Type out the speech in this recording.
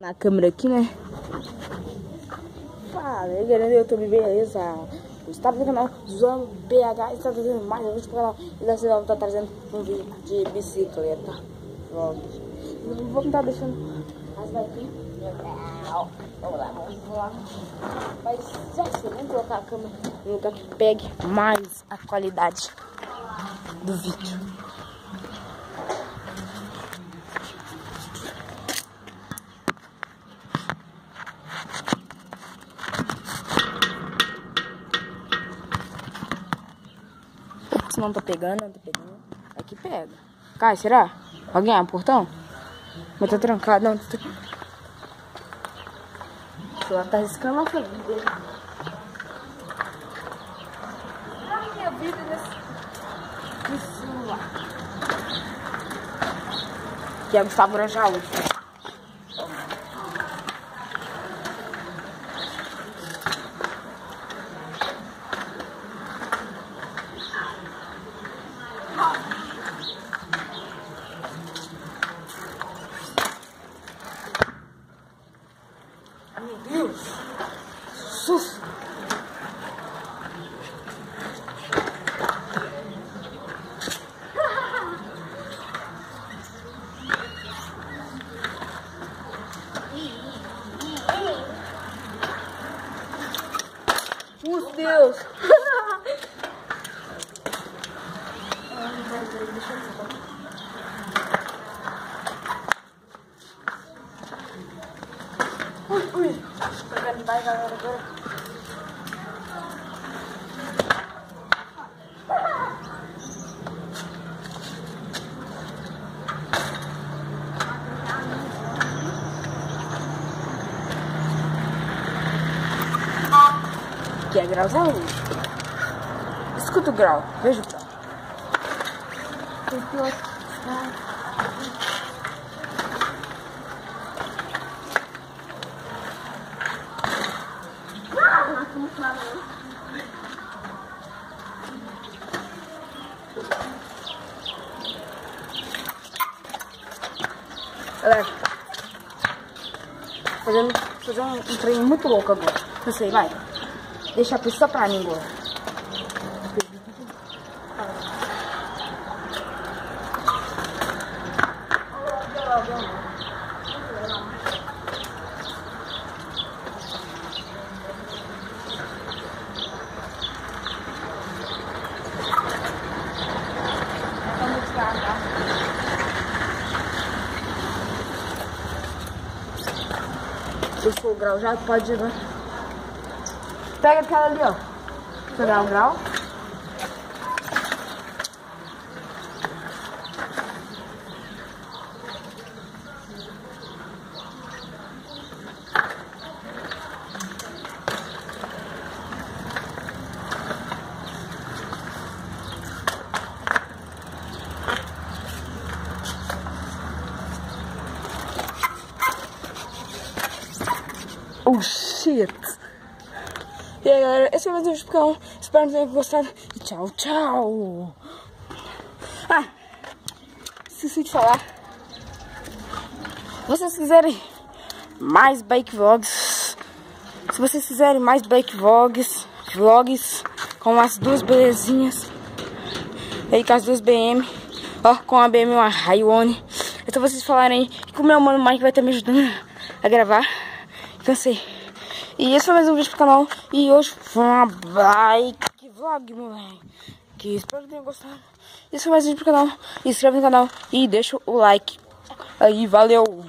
Na câmera aqui, né? Fala, galera do YouTube, beleza? Gustavo do canal Zoando PH está trazendo mais um vídeo pro canal. E dessa vez eu estou trazendo um vídeo de bicicleta vlog. Vou estar deixando as daqui. Vamos lá. Mas já sei, vamos colocar a câmera no lugar que pegue mais a qualidade do vídeo. Não tá pegando, Aqui pega. Cai, será? Alguém abre o portão? Mas tá trancado, não. Tá... O celular tá riscando a frente dele. Ai, minha vida nesse celular. Aqui é Gustavo Granjal. Meu Deus! Susto! Meu Deus! Ui. Vai, galera, agora. Aqui é grauzão. Escuta o grau, veja o grau. Galera, fazer um treino muito louco agora. Não sei, vai. Deixa a pista pra mim agora. Deixou o grau já, pode ir, né? Pega aquela ali, ó. Pegar o grau. Oh shit! E aí galera, esse foi mais um vídeo do canal. Espero que tenham gostado. E tchau, tchau! Ah! Esqueci de falar. Se vocês quiserem mais bike vlogs, vlogs com as duas belezinhas aí, com as duas BM, ó, com a BM uma Rayone. Então vocês falarem aí que o meu mano Mike vai estar me ajudando a gravar. Cansei. E esse foi mais um vídeo pro canal. E hoje foi uma bike vlog, moleque. Espero que tenham gostado. Esse foi mais um vídeo pro canal. Inscreve no canal e deixa o like. Aí, valeu!